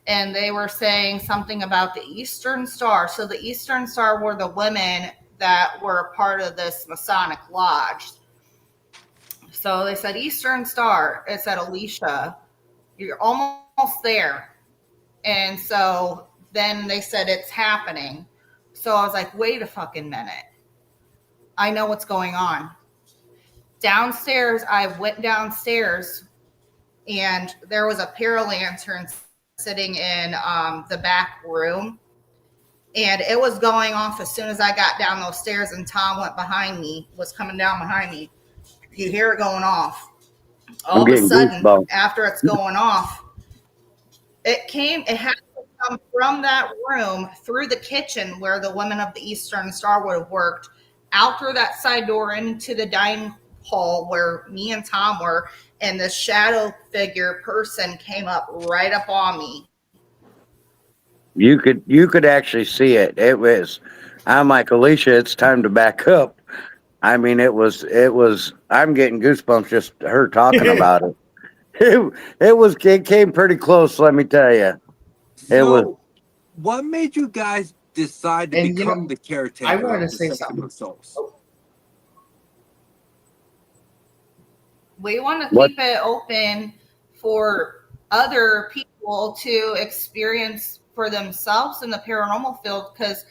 and they were saying something about the Eastern Star. So the Eastern Star were the women that were a part of this Masonic Lodge. So they said Eastern Star. It said Alicia, you're almost there. And so then they said it's happening. So I was like, wait a fucking minute. I know what's going on. Downstairs, I went downstairs, and there was a paralantern sitting in the back room. And it was going off as soon as I got down those stairs, and Tom was coming down behind me. You hear it going off. All of a sudden, goosebumps. after it's going off, it had to come from that room through the kitchen where the women of the Eastern Star would have worked, out through that side door into the dining hall where me and Tom were, and the shadow figure person came up right up on me. You could actually see it. I'm like, Alicia, it's time to back up. I mean, it was, I'm getting goosebumps just her talking about it. It came pretty close, let me tell you. It was, So, what made you guys decide to And, become the caretaker I wanted of to the say Sanctum something. of Souls? We want to What? keep it open for other people to experience for themselves in the paranormal field, because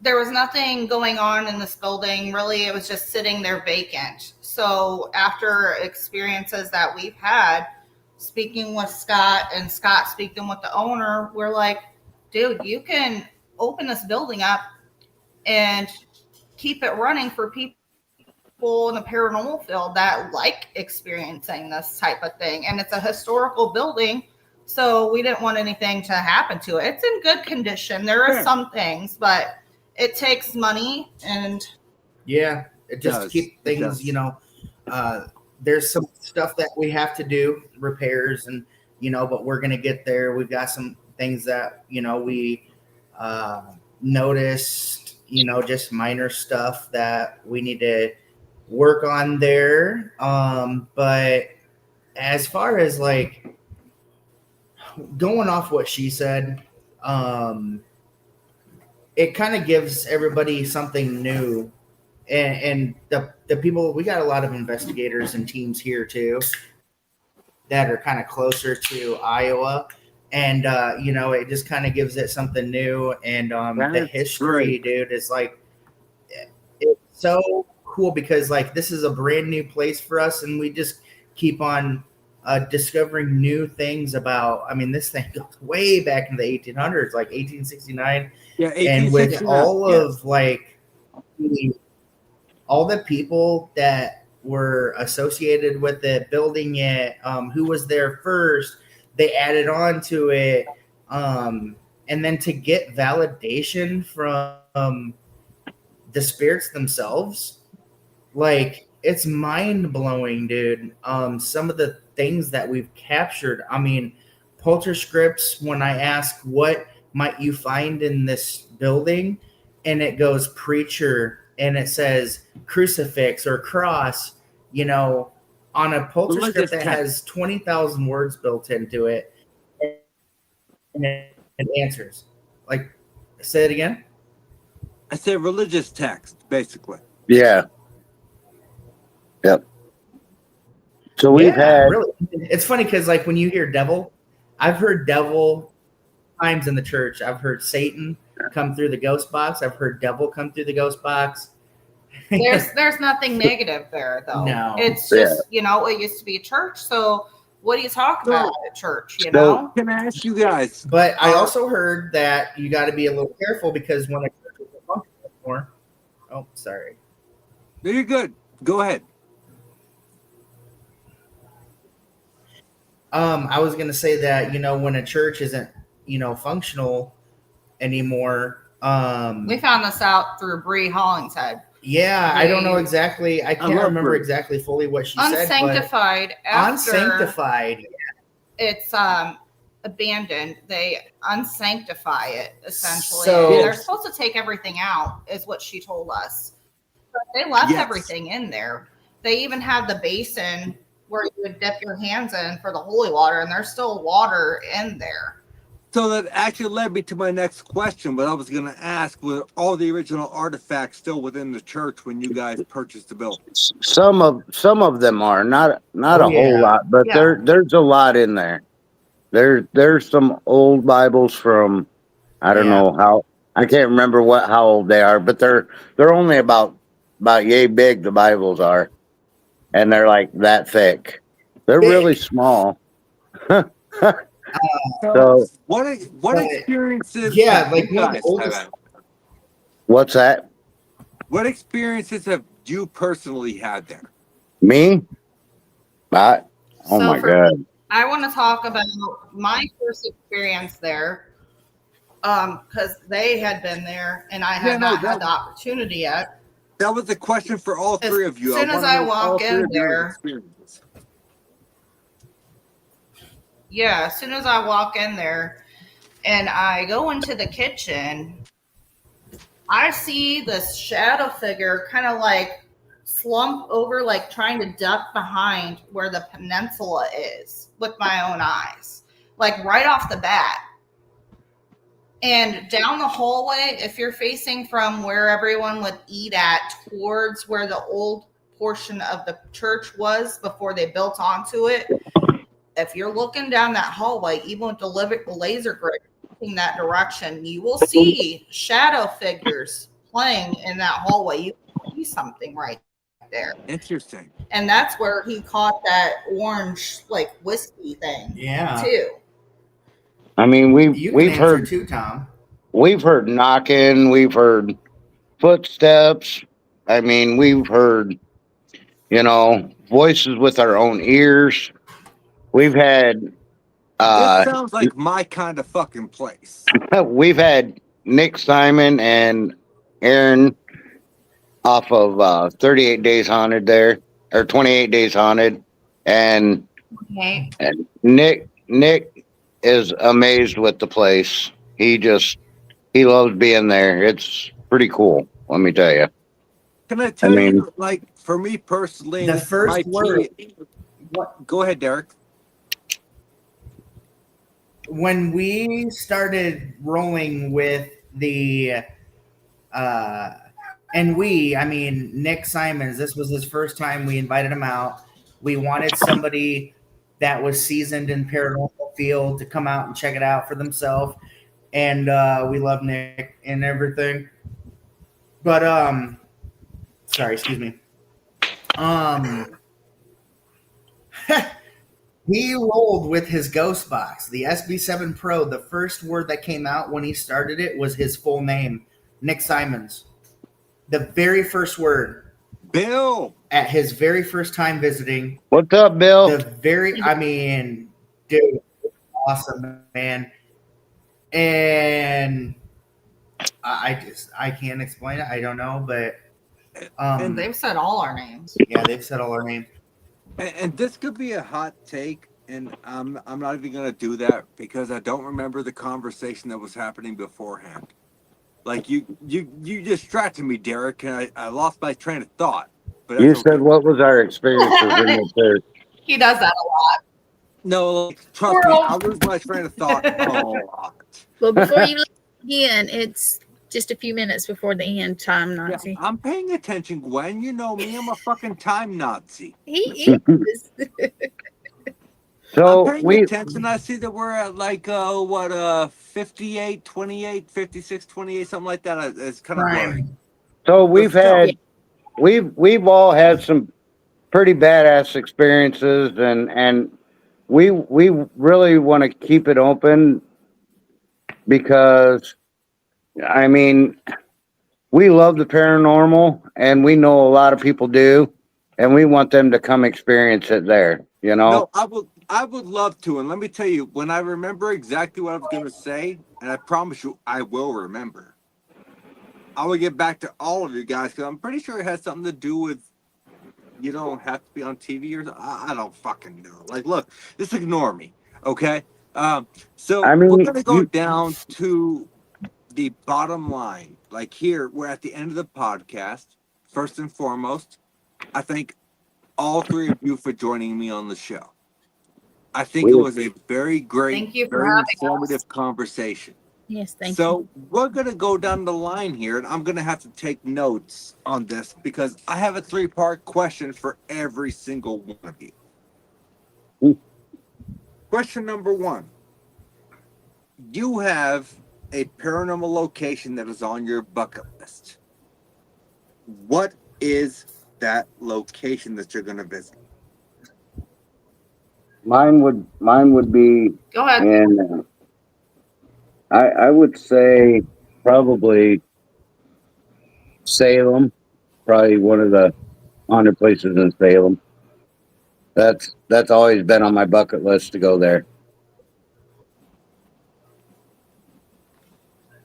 there was nothing going on in this building. Really, it was just sitting there vacant. So after experiences that we've had, speaking with Scott and Scott speaking with the owner, we're like, dude, you can open this building up and keep it running for people in the paranormal field that like experiencing this type of thing. And it's a historical building, so we didn't want anything to happen to it. It's in good condition. There are some things, but it takes money, and yeah, it just keep things, you know, there's some stuff that we have to do, repairs, and you know, but we're gonna get there. We've got some things that, you know, we noticed, you know, just minor stuff that we need to work on there. But as far as like going off what she said, it kind of gives everybody something new. And the people, we got a lot of investigators and teams here too that are kind of closer to Iowa. And, you know, it just kind of gives it something new. And the history, dude, is like, it's so cool because like this is a brand new place for us. And we just keep on discovering new things about, I mean, this thing goes way back in the 1800s, like 1869. Yeah, and with all of like all the people that were associated with it, building it, who was there first, they added on to it. And then to get validation from the spirits themselves, like it's mind blowing, dude. Some of the things that we've captured. I mean, polterscripts, when I ask what might you find in this building, and it goes preacher and it says crucifix or cross, you know, on a polterscript that has 20,000 words built into it, and it answers. Like, say it again. I said religious text, basically. Yeah. Yep. So we've had. Really, it's funny because like when you hear devil, I've heard devil times in the church. I've heard Satan come through the ghost box. I've heard devil come through the ghost box. There's nothing negative there though. No. It's just, you know, it used to be a church. So what are you talking about at church, you know? Can I ask you guys? But I also heard that you got to be a little careful because when a church isn't functional anymore. Oh, sorry. No, you're good. Go ahead. I was going to say that, you know, when a church isn't, you know, functional anymore. We found this out through Bree Hollingshead. Yeah, I don't know exactly. I can't remember exactly fully what she said. Unsanctified. Unsanctified. It's abandoned. They unsanctify it essentially. So they're supposed to take everything out, is what she told us. But they left everything in there. They even had the basin where you would dip your hands in for the holy water, and there's still water in there. So that actually led me to my next question. What I was going to ask, were all the original artifacts still within the church when you guys purchased the building? Some of them are not a whole lot, but there's a lot in there. There's some old Bibles from I don't know how, I can't remember how old they are, but they're only about yay big. The Bibles are, and they're like that thick. They're really small. So what experiences? Yeah, like you guys have? What's that? What experiences have you personally had there? Me? Oh my God. I want to talk about my first experience there, because they had been there and I had not had the opportunity yet. That was a question for all three of you. As soon as I walk in there, as soon as I walk in there and I go into the kitchen, I see this shadow figure kind of like slump over, like trying to duck behind where the peninsula is with my own eyes, like right off the bat. And down the hallway, if you're facing from where everyone would eat at towards where the old portion of the church was before they built onto it, if you're looking down that hallway, even with the laser grid in that direction, you will see shadow figures playing in that hallway. You see something right there. Interesting. And that's where he caught that orange like whiskey thing. Yeah. Too. I mean, we've heard too, Tom. we've heard knocking, we've heard footsteps. I mean, we've heard, voices with our own ears. We've had This sounds like my kind of fucking place. we've had Nick Simon and Aaron off of 38 Days Haunted there, or 28 Days Haunted, and Okay. Nick is amazed with the place. He loves being there. It's pretty cool, let me tell you. Can I tell you, like, for me personally, The first word. Go ahead, Derek. When we started rolling with the I mean Nick Simons, this was his first time we invited him out. We wanted somebody that was seasoned in paranormal field to come out and check it out for themselves. And we love Nick and everything. But sorry, excuse me. He rolled with his ghost box, the SB7 Pro. The first word that came out when he started it was his full name, Nick Simons. The very first word. Bill. At his very first time visiting. What's up, Bill? Dude, awesome, man. And I can't explain it. I don't know, but And they've said all our names. Yeah, they've said all our names. And this could be a hot take, and I'm not even gonna do that because I don't remember the conversation that was happening beforehand. Like you distracted me, Derek, and I lost my train of thought. But you said what was our experiences in the church? He does that a lot. No, like, trust me, I'll lose my train of thought a lot. Well, before you leave again, it's just a few minutes before the end time, Nazi. Yeah, I'm paying attention, Gwen. You know me, I'm a fucking time Nazi. He is. So I'm paying attention. I see that we're at like 58, 28, 56, 28, something like that. It's kind of blurry. So we've all had some pretty badass experiences, and we really want to keep it open because, I mean, we love the paranormal, and we know a lot of people do, and we want them to come experience it there. No, I would love to, and let me tell you, when I remember exactly what I was going to say, and I promise you, I will remember. I will get back to all of you guys because I'm pretty sure it has something to do with you don't have to be on TV or I don't fucking know. Like, look, just ignore me, okay? So I mean, we're gonna go down to the bottom line. Like here, we're at the end of the podcast. First and foremost, I thank all three of you for joining me on the show. I think it was a very great, very informative conversation. Yes, thank you. So we're going to go down the line here, and I'm going to have to take notes on this because I have a 3-part question for every single one of you. Question number 1. You have a paranormal location that is on your bucket list. What is that location that you're going to visit? Mine would be. Go ahead. And I would say probably Salem, probably one of the haunted places in Salem. That's always been on my bucket list to go there.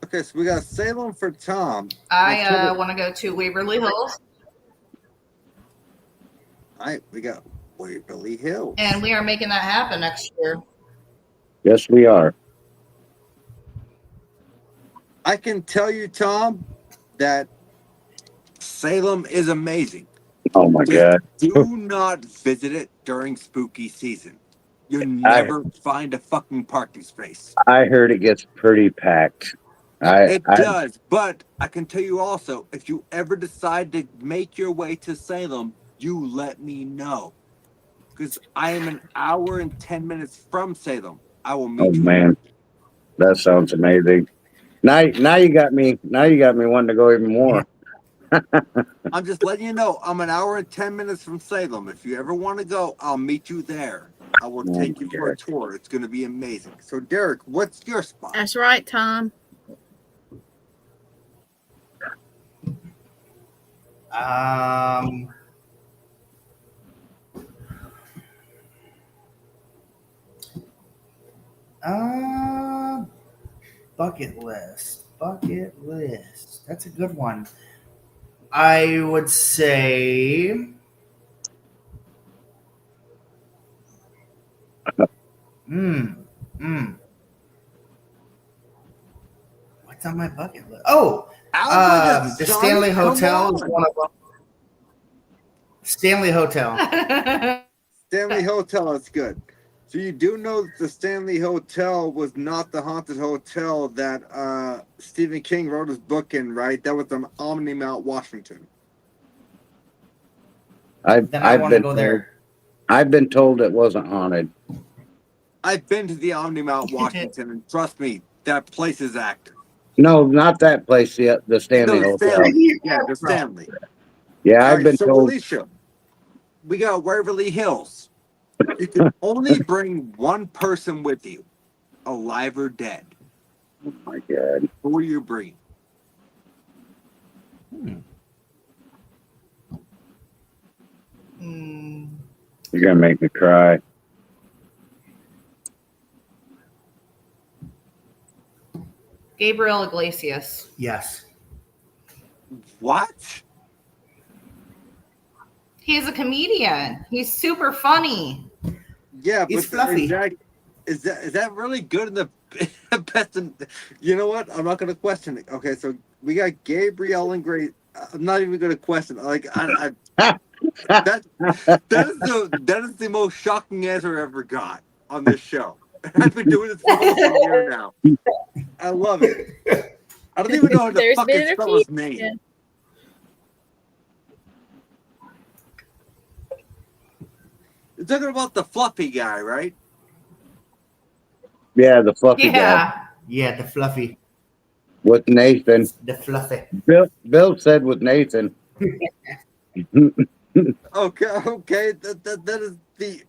Okay, so we got Salem for Tom. I want to go to Waverly Hills. All right, we got Waverly Hills. And we are making that happen next year. Yes, we are. I can tell you, Tom, that Salem is amazing. Oh my God. Do not visit it during spooky season. You'll never find a fucking parking space. I heard it gets pretty packed. It does, but I can tell you also, if you ever decide to make your way to Salem, you let me know. Because I am an hour and 10 minutes from Salem. I will meet you. Oh man, that sounds amazing. Now you got me wanting to go even more. I'm just letting you know, I'm an hour and 10 minutes from Salem. If you ever want to go, I'll meet you there. I will take you for a tour. It's going to be amazing. So, Derek, what's your spot? That's right, Tom. Uh, bucket list. That's a good one. I would say. What's on my bucket list? Oh, Albert, the son, Stanley come Hotel is on. one of them. Stanley Hotel. Stanley Hotel is good. So you do know that the Stanley Hotel was not the haunted hotel that Stephen King wrote his book in, right? That was on Omni Mount, Washington. Then I want to go there. I've been told it wasn't haunted. I've been to the Omni Mount, Washington, and trust me, that place is active. No, not that place yet. The Stanley No, Hotel. Stanley. Yeah, the Stanley. Yeah, All I've right, been so told. Alicia, we got Waverly Hills. You can only bring one person with you, alive or dead. Oh my God. Who are you bringing? You're gonna make me cry. Gabriel Iglesias. Yes. What? He's a comedian. He's super funny. Yeah, He's but fluffy. Is that really good in the best? You know what? I'm not going to question it. Okay, so we got Gabriel and Grace. I'm not even going to question it. Like that is the most shocking answer I ever got on this show. I've been doing this for almost a year now. I love it. I don't even know how to There's fucking been a spell few. his name. Yeah. You're talking about the fluffy guy, right? Yeah, the fluffy guy Yeah, the fluffy. with Nathan. The fluffy. Bill said with Nathan. Okay. That is the.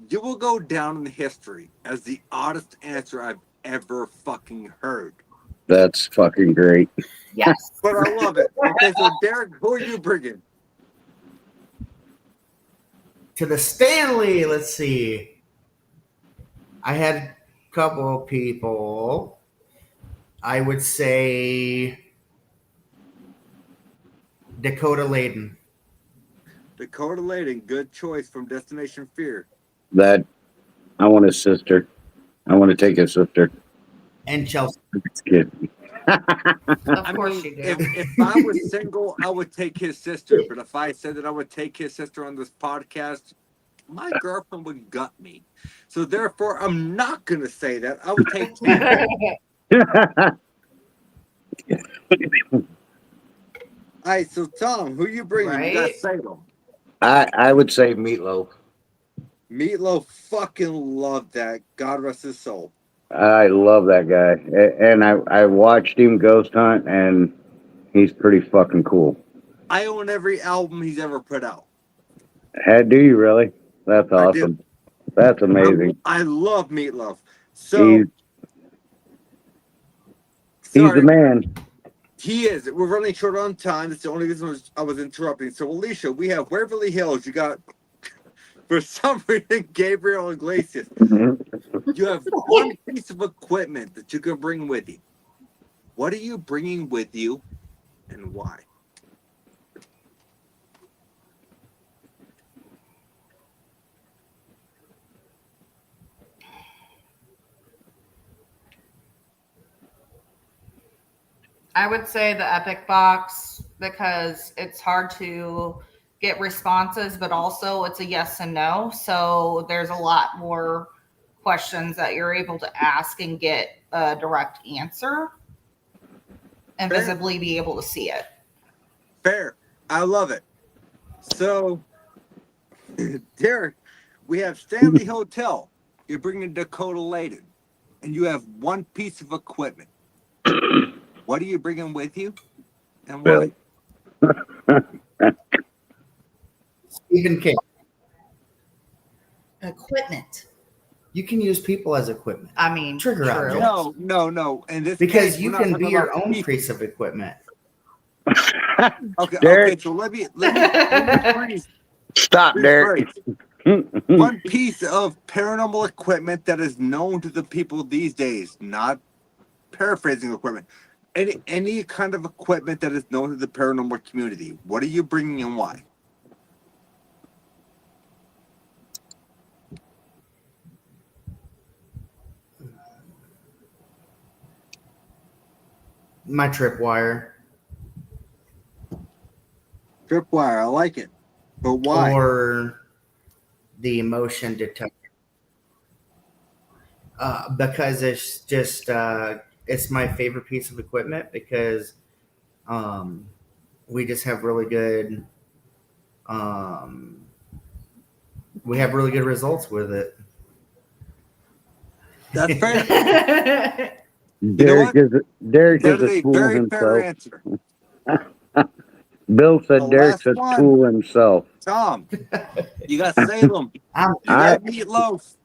You will go down in history as the oddest answer I've ever fucking heard. That's fucking great. Yes. But I love it. Okay, so Derek, who are you bringing? To the Stanley. Let's see. I had a couple of people. I would say Dakota Layden. Dakota Layden, good choice from Destination Fear. That I want his sister. I want to take his sister. And Chelsea. Just kidding. Of course you do. If I was single, I would take his sister. But if I said that I would take his sister on this podcast, my girlfriend would gut me. So therefore, I'm not going to say that. I would take All right, so Tom, who you bringing? You got Right? Salem. I would say Meatloaf. Meatloaf fucking loved that. God rest his soul. I love that guy, and I watched him ghost hunt, and he's pretty fucking cool. I own every album he's ever put out. Do you really? That's I do. awesome. That's amazing. I love Meatloaf. So He's sorry, the man. he is. We're running short on time. That's the only reason I was interrupting. So Alicia, we have Waverly Hills. You got, for some reason, Gabriel Iglesias. You have one piece of equipment that you can bring with you. What are you bringing with you, and why? I would say the Epic box because it's hard to get responses, but also it's a yes and no. So there's a lot more questions that you're able to ask and get a direct answer and Fair. visibly be able to see it. Fair. I love it. So, Derek, we have Stanley Hotel. You're bringing Dakota Layden, and you have one piece of equipment. What are you bringing with you, and why? Stephen King. Equipment. You can use people as equipment. I mean, Trigger out, true. Joe. No. In this Because case, you we're not can be talking your about own people. piece of equipment. Okay, Derek. okay. So let me rephrase. Stop, Derek. One piece of paranormal equipment that is known to the people these days, not paraphrasing equipment. Any kind of equipment that is known to the paranormal community. What are you bringing and why? My tripwire. Tripwire, I like it. But why? Or the motion detector. Because it's just it's my favorite piece of equipment because we just have really good we have really good results with it. That's fair. Derek is That is a a tool very fair himself. answer. Bill The said Derek's last a one, tool himself. Tom. You got Salem. I'm You I- got Meatloaf.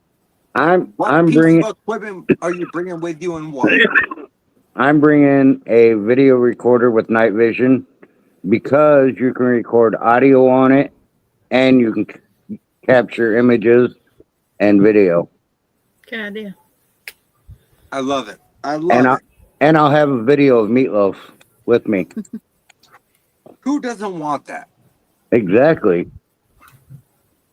I'm What piece bringing of equipment are you bringing with you and why? I'm bringing a video recorder with night vision because you can record audio on it and you can capture images and video. Good idea. I love it. I And love it. I'll have a video of Meatloaf with me. Who doesn't want that? Exactly.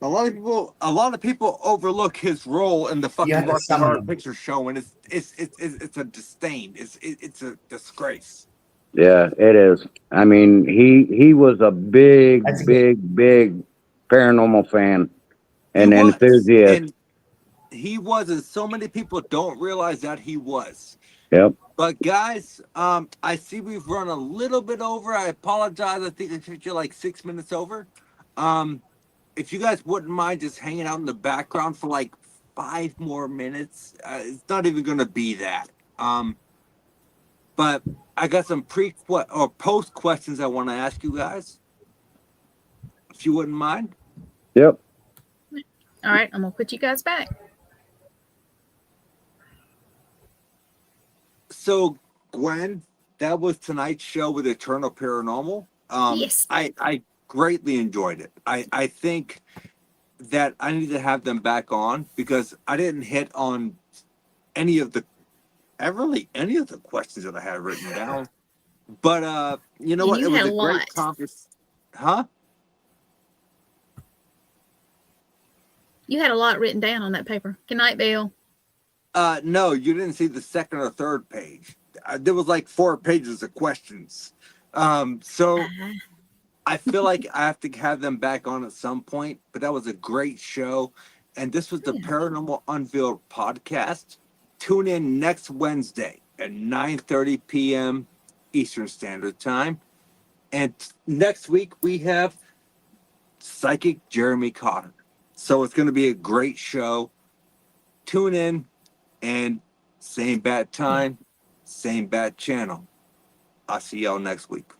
A lot of people overlook his role in the You fucking have to Rocky summon Horror him. Picture Show, and it's a disdain. It's a disgrace. Yeah, it is. I mean, he was a big, That's a good- big paranormal fan He and was, enthusiast. and he was, and so many people don't realize that he was. Yep. But guys, I see we've run a little bit over. I apologize. I think I took you like 6 minutes over. If you guys wouldn't mind just hanging out in the background for like 5 more minutes, it's not even going to be that. But I got some post questions I want to ask you guys, if you wouldn't mind. Yep. All right, I'm gonna put you guys back. So, Gwen, that was tonight's show with Eternal Paranormal. Yes. I greatly enjoyed it. I think that I need to have them back on because I didn't hit on any of the questions that I had written down. But you know And what? you It was had a a great lot. conference. Huh? You had a lot written down on that paper. Good night, Bill. No, you didn't see the second or third page. There was like 4 pages of questions. So I feel like I have to have them back on at some point, but that was a great show. And this was the Yeah. Paranormal Unveiled podcast. Tune in next Wednesday at 9:30 p.m. Eastern Standard Time. And next week we have Psychic Jeremy Cotter. So it's going to be a great show. Tune in, and same bat time, same bat channel. I'll see y'all next week.